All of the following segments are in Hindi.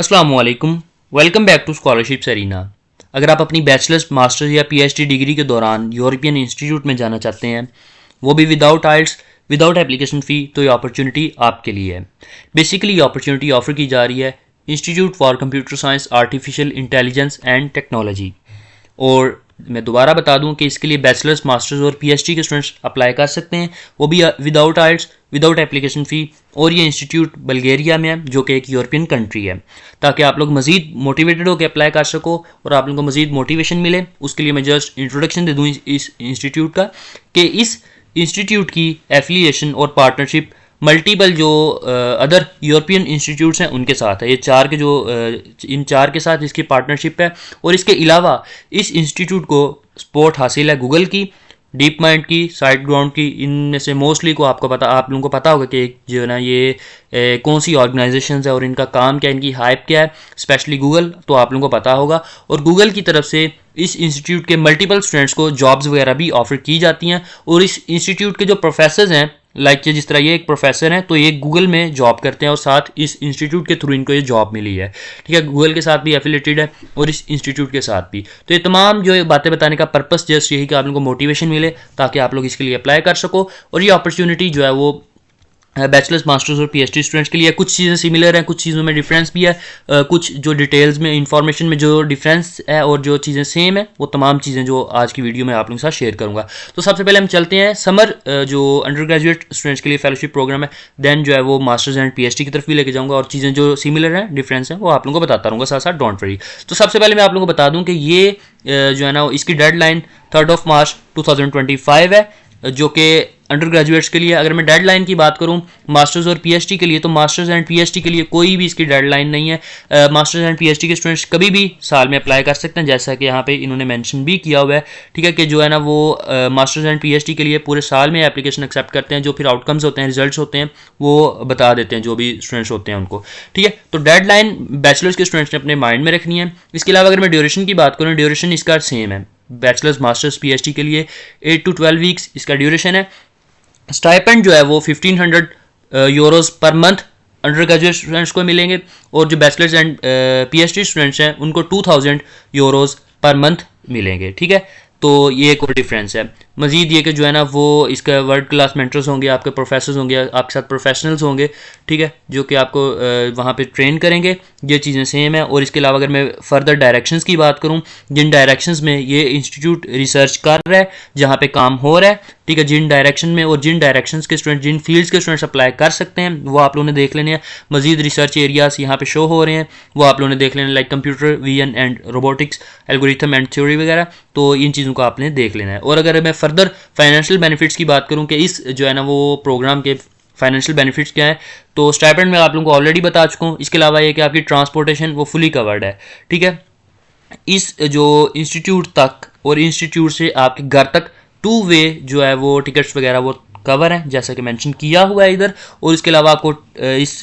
अस्सलाम वालेकुम। Welcome back to scholarship arena. अगर आप अपनी बैचलर्स मास्टर्स या पीएचडी डिग्री के दौरान यूरोपियन इंस्टीट्यूट में जाना चाहते हैं, वो भी विदाउट आइल्स विदाउट एप्लीकेशन फ़ी, तो ये अपॉर्चुनिटी आपके लिए है। बेसिकली ये अपॉर्चुनिटी ऑफर की जा रही है institute for computer science artificial intelligence and technology. और मैं दोबारा बता दूं कि इसके लिए बैचलर्स मास्टर्स और पीएचडी के स्टूडेंट्स अप्लाई कर सकते हैं, वो भी विदाउट आइल्स विदाउट एप्लीकेशन फ़ी। और ये इंस्टीट्यूट बल्गेरिया में है, जो कि एक यूरोपियन कंट्री है, ताकि आप लोग मज़ीद मोटिवेटेड होकर अप्लाई कर सको और आप लोगों को मज़ीद मोटिवेशन मिले। उसके लिए मैं जस्ट इंट्रोडक्शन दे दूँ इस इंस्टीट्यूट का, कि इस इंस्टीट्यूट की एफिलिएशन और पार्टनरशिप मल्टीपल जो अदर यूरोपियन इंस्टीट्यूट्स हैं उनके साथ है। ये इन चार के साथ इसकी पार्टनरशिप है। और इसके अलावा इस इंस्टीट्यूट को सपोर्ट हासिल है गूगल की, डीप माइंड की, साइड ग्राउंड की। इनमें से मोस्टली को आप लोगों को पता होगा कि जो है ना ये कौन सी ऑर्गेनाइजेशंस है और इनका काम क्या है, इनकी हाइप क्या है। स्पेशली गूगल तो आप लोगों को पता होगा। और गूगल की तरफ से इस इंस्टीट्यूट के मल्टीपल स्टूडेंट्स को जॉब्स वगैरह भी ऑफर की जाती हैं। और इस इंस्टीट्यूट के जो प्रोफेसर्स हैं, लाइक जिस तरह ये एक प्रोफेसर हैं, तो ये गूगल में जॉब करते हैं और साथ इस इंस्टीट्यूट के थ्रू इनको ये जॉब मिली है। ठीक है, गूगल के साथ भी एफिलेटेड है और इस इंस्टीट्यूट के साथ भी। तो ये तमाम जो बातें बताने का पर्पस जस्ट यही कि आप लोगों को मोटिवेशन मिले, ताकि आप लोग इसके लिए अप्लाई कर सको। और ये अपॉर्चुनिटी जो है वो बैचलर्स मास्टर्स और पीएचडी स्टूडेंट्स के लिए कुछ चीज़ें सिमिलर हैं, कुछ चीज़ों में डिफरेंस भी है। कुछ जो डिटेल्स में इंफॉर्मेशन में जो डिफरेंस है और जो चीज़ें सेम है, वो तमाम चीज़ें जो आज की वीडियो में आप लोगों के साथ शेयर करूंगा। तो सबसे पहले हम चलते हैं समर जो अंडर ग्रेजुएट स्टूडेंट्स के लिए फेलोशिप प्रोग्राम है, देन जो है वो मास्टर्स एंड पीएचडी की तरफ भी लेके जाऊँगा और चीज़ें जो सिमिलर हैं, डिफरेंस हैं, वो आप लोगों को बताता रहूँगा साथ साथ, डोंट वरी। तो सबसे पहले मैं आप लोगों को बता दूँ कि ये जो है ना इसकी डेडलाइन 3 मार्च 2025 है, जो कि अंडर ग्रेजुएट्स के लिए। अगर मैं डेडलाइन की बात करूं मास्टर्स और पीएचडी के लिए, तो मास्टर्स एंड पीएचडी के लिए कोई भी इसकी डेडलाइन नहीं है। मास्टर्स एंड पीएचडी के स्टूडेंट्स कभी भी साल में अप्लाई कर सकते हैं, जैसा कि यहाँ पे इन्होंने मेंशन भी किया हुआ है। ठीक है, कि जो है ना वो मास्टर्स एंड पीएचडी के लिए पूरे साल में एप्लीकेशन एक्सेप्ट करते हैं। जो फिर आउटकम्स होते हैं, रिजल्ट्स होते हैं, वो बता देते हैं जो भी स्टूडेंट्स होते हैं उनको। ठीक है, तो डेडलाइन बैचलर्स के स्टूडेंट्स ने अपने माइंड में रखनी है। इसके अलावा अगर मैं ड्यूरेशन की बात करूँ, ड्यूरेशन इसका सेम है बैचलर्स मास्टर्स पीएचडी के लिए, 8 to 12 वीक्स इसका ड्यूरेशन है। स्टाइपेंड जो है वो 1500 euros per month under graduate students को मिलेंगे, और जो बैचलर्स एंड पीएचडी स्टूडेंट्स हैं उनको 2000 यूरोज पर मंथ मिलेंगे। ठीक है, तो ये एक और डिफरेंस है। मजीद ये कि जो है ना वो इसका वर्ल्ड क्लास मेंटर्स होंगे, आपके प्रोफेसर्स होंगे, आपके साथ प्रोफेशनल्स होंगे। ठीक है, जो कि आपको वहाँ पे ट्रेन करेंगे। ये चीज़ें सेम है। और इसके अलावा अगर मैं फर्दर डायरेक्शंस की बात करूँ, जिन डायरेक्शंस में ये इंस्टीट्यूट रिसर्च कर रहा है, जहाँ पे काम हो रहा है, ठीक है, जिन डायरेक्शन में और जिन डायरेक्शंस के स्टूडेंट, जिन फील्ड्स के स्टूडेंट्स अप्लाई कर सकते हैं, वो आप लोगों ने देख लेने हैं। मजीद रिसर्च एरियाज यहाँ पे शो हो रहे हैं, वो आप लोगों ने देख लेना, like computer vision and robotics, algorithm and theory वगैरह। तो इन चीज़ों को आपने देख लेना है। और अगर मैं फर्दर फाइनेंशियल बेनिफिट्स की बात करूं कि इस जो है ना वो प्रोग्राम के फाइनेंशियल बेनिफिट्स क्या है, तो स्टाइपेंड में आप लोगों को ऑलरेडी बता चुका हूं। इसके अलावा ये कि आपकी ट्रांसपोर्टेशन वो फुली कवर्ड है। ठीक है, इस जो इंस्टीट्यूट तक और इंस्टीट्यूट से आपके घर तक 2 वे जो है वो टिकट्स वगैरह वो कवर है, जैसा कि मेंशन किया हुआ है इधर। और इसके अलावा आपको इस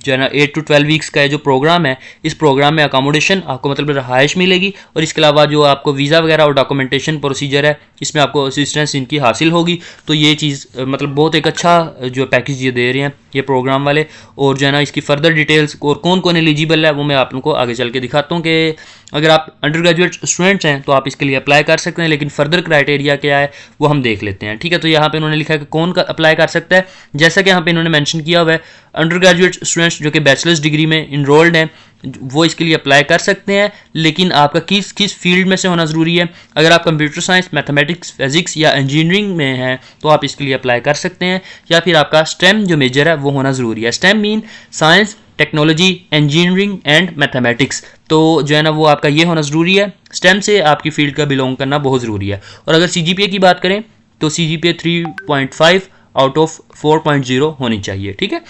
जो है ना 8 to 12 वीक्स का जो प्रोग्राम है, इस प्रोग्राम में अकोमोडेशन आपको मतलब रहाइश मिलेगी। और इसके अलावा जो आपको वीज़ा वगैरह और डॉक्यूमेंटेशन प्रोसीजर है, इसमें आपको असिस्टेंस इनकी हासिल होगी। तो ये चीज़ मतलब बहुत एक अच्छा जो पैकेज ये दे रहे हैं ये प्रोग्राम वाले। और जो है ना इसकी फर्दर डिटेल्स और कौन कौन एलिजिबल है वो मैं आप लोगों को आगे चल के दिखाता हूँ, कि अगर आप अंडर ग्रेजुएट स्टूडेंट्स हैं तो आप इसके लिए अप्लाई कर सकते हैं, लेकिन फर्दर क्राइटेरिया क्या है वो हम देख लेते हैं। ठीक है, तो यहाँ पे इन्होंने लिखा है कि कौन अप्लाई कर सकता है। जैसा कि यहाँ पे इन्होंने मेंशन किया हुआ है, अंडर ग्रेजुएट स्टूडेंट्स जो कि बैचलर्स डिग्री में इनरोल्ड हैं वो इसके लिए अप्लाई कर सकते हैं, लेकिन आपका किस किस फील्ड में से होना ज़रूरी है। अगर आप कंप्यूटर साइंस, मैथमेटिक्स, फिजिक्स या इंजीनियरिंग में हैं तो आप इसके लिए अप्लाई कर सकते हैं, या फिर आपका स्टेम जो मेजर है वो होना ज़रूरी है। Stem mean science, technology, engineering and mathematics. तो जो है ना वो आपका ये होना ज़रूरी है। स्टेम से आपकी फील्ड का बिलोंग करना बहुत ज़रूरी है। और अगर सीजीपीए की बात करें तो सीजीपीए 3.5 आउट ऑफ 4.0 होनी चाहिए। ठीक है,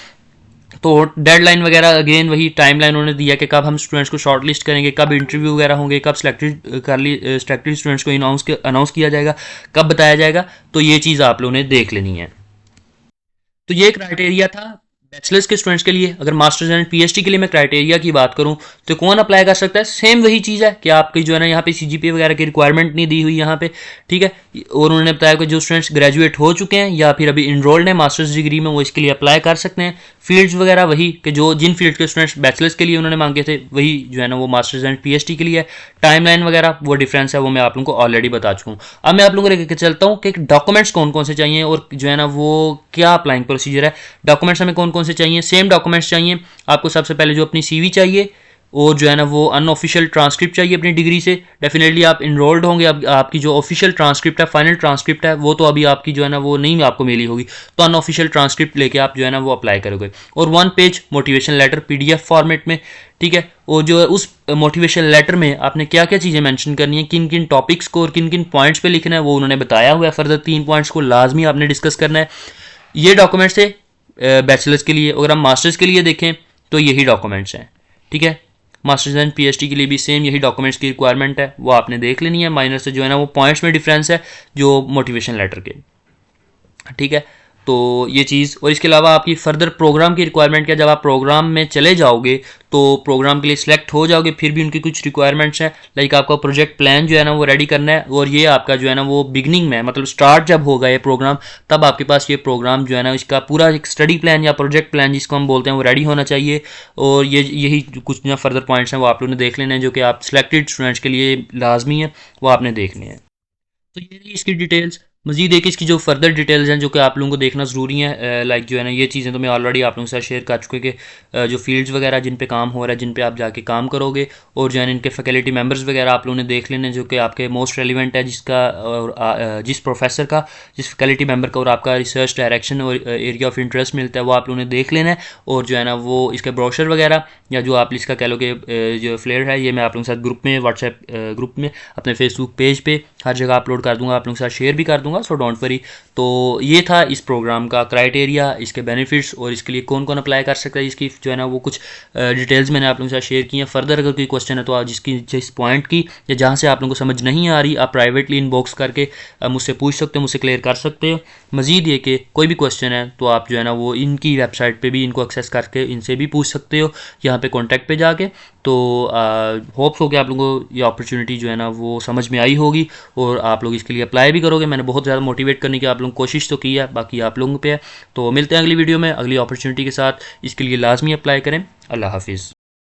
तो डेडलाइन वगैरह अगेन वही टाइमलाइन उन्होंने दिया कि कब हम स्टूडेंट्स को शॉर्टलिस्ट करेंगे, कब इंटरव्यू वगैरह होंगे, कब सिलेक्टेड स्टूडेंट्स को अनाउंस किया जाएगा, कब बताया जाएगा। तो ये चीज़ आप लोगों ने देख लेनी है। तो ये क्राइटेरिया था बैचलर्स के स्टूडेंट्स के लिए, अगर मास्टर्स एंड पीएचडी के लिए मैं क्राइटेरिया की बात करूं तो कौन अप्लाई कर सकता है? सेम वही चीज़ है कि आपकी जो है ना यहाँ पे सीजीपीए वगैरह की रिक्वायरमेंट नहीं दी हुई यहाँ पे, ठीक है। और उन्होंने बताया कि जो स्टूडेंट्स ग्रेजुएट हो चुके हैं या फिर अभी इनरोल्ड हैं मास्टर्स डिग्री में, वो इसके लिए अप्लाई कर सकते हैं। फील्ड्स वगैरह वही कि जो जिन फील्ड के स्टूडेंट्स बैचलर्स के लिए उन्होंने मांगे थे वही जो है ना वो मास्टर्स एंड पीएचडी के लिए है। टाइमलाइन वगैरह वो डिफरेंस है, वो मैं आप लोगों को ऑलरेडी बता चुका हूँ। अब मैं आप लोगों को लेकर चलता हूँ कि डॉक्यूमेंट्स कौन कौन से चाहिए और जो है ना वो क्या अप्लाइंग प्रोसीजर है। डॉक्यूमेंट्स हमें कौन कौन से चाहिए? सेम डॉक्यूमेंट्स चाहिए आपको। सबसे पहले जो अपनी सीवी चाहिए और जो है ना वो अनऑफिशियल ट्रांसक्रिप्ट चाहिए अपनी डिग्री से। डेफिनेटली आप इनरोल्ड होंगे, अब आपकी जो ऑफिशियल ट्रांसक्रिप्ट है, फाइनल ट्रांसक्रिप्ट है, वो तो अभी आपकी जो है ना वो नहीं आपको मिली होगी, तो अनऑफिशियल ट्रांसक्रिप्ट लेके आप जो है ना वो अप्लाई करोगे। और 1 page motivation letter PDF format में, ठीक है। और जो है उस मोटिवेशन लेटर में आपने क्या क्या चीज़ें मेंशन करनी है, किन किन टॉपिक्स को और किन किन पॉइंट्स पे लिखना है, वो उन्होंने बताया हुआ है। फर्दर 3 पॉइंट्स को लाजमी आपने डिस्कस करना है। ये डॉक्यूमेंट्स है बैचलर्स के लिए। अगर हम मास्टर्स के लिए देखें तो यही डॉक्यूमेंट्स हैं, ठीक है। मास्टर्स एंड पीएचडी के लिए भी सेम यही डॉक्यूमेंट्स की रिक्वायरमेंट है, वो आपने देख लेनी है। माइनर से जो है ना वो पॉइंट्स में डिफरेंस है जो मोटिवेशन लेटर के, ठीक है। तो ये चीज़, और इसके अलावा आपकी फर्दर प्रोग्राम की रिक्वायरमेंट क्या, जब आप प्रोग्राम में चले जाओगे तो प्रोग्राम के लिए सिलेक्ट हो जाओगे, फिर भी उनकी कुछ रिक्वायरमेंट्स हैं। लाइक आपका प्रोजेक्ट प्लान जो है ना वो रेडी करना है, और ये आपका जो है ना वो बिगनिंग में, मतलब स्टार्ट जब होगा ये प्रोग्राम, तब आपके पास ये प्रोग्राम जो है ना इसका पूरा एक स्टडी प्लान या प्रोजेक्ट प्लान जिसको हम बोलते हैं वो रेडी होना चाहिए। और ये यही कुछ जो फर्दर पॉइंट्स हैं वो आप लोगों ने देख लेने हैं, जो कि आप सिलेक्टेड स्टूडेंट्स के लिए लाजमी है, वो आपने देखने हैं। तो ये रही इसकी डिटेल्स। मजीद एक इसकी जो फर्दर डिटेल्स हैं जो कि आप लोगों को देखना ज़रूरी है, लाइक जो है ना ये चीज़ें तो मैं ऑलरेडी आप लोगों के साथ शेयर कर चुके कि जो फील्ड्स वगैरह जिन पे काम हो रहा है, जिन पे आप जाके काम करोगे, और जो है ना इनके फैकल्टी मेंबर्स वगैरह आप लोगों ने देख लेने जो कि आपके मोस्ट रेलिवेंट है, जिसका और जिस प्रोफेसर का, जिस फैकल्टी मेंबर का और आपका रिसर्च डायरेक्शन और एरिया ऑफ इंटरेस्ट मिलता है, वो आप लोगों ने देख लेना है। और जो है ना वो इसके ब्रोशर वगैरह या जो आप इसका कह लो कि जो फ्लेयर है, ये मैं आप लोगों के साथ ग्रुप में, व्हाट्सएप ग्रुप में, अपने फेसबुक पेज पे हर जगह अपलोड कर दूंगा, आप लोगों के साथ शेयर भी कर दूंगा, सो डोंट वरी। तो ये था इस प्रोग्राम का क्राइटेरिया, इसके बेनिफिट्स और इसके लिए कौन कौन अप्लाई कर सकता है, इसकी जो है ना वो कुछ डिटेल्स मैंने आप लोगों के साथ शेयर की हैं। फर्दर अगर कोई क्वेश्चन है तो आप जिस पॉइंट की या जहाँ से आप लोगों को समझ नहीं आ रही, आप प्राइवेटली इनबॉक्स करके मुझसे पूछ सकते हो, मुझसे क्लियर कर सकते हो। मजीद ये कि कोई भी क्वेश्चन है तो आप जो है ना वो इनकी वेबसाइट पे भी इनको एक्सेस करके इनसे भी पूछ सकते हो, यहाँ पे कॉन्टैक्ट पे जाके। तो होप्स हो कि आप लोगों को ये अपॉर्चुनिटी जो है ना वो समझ में आई होगी और आप लोग इसके लिए अप्लाई भी करोगे। मैंने बहुत ज़्यादा मोटिवेट करने की आप लोगों को कोशिश तो की है, बाकी आप लोगों पे है। तो मिलते हैं अगली वीडियो में अगली अपॉर्चुनिटी के साथ। इसके लिए लाजमी अप्लाई करें। अल्लाह हाफिज़।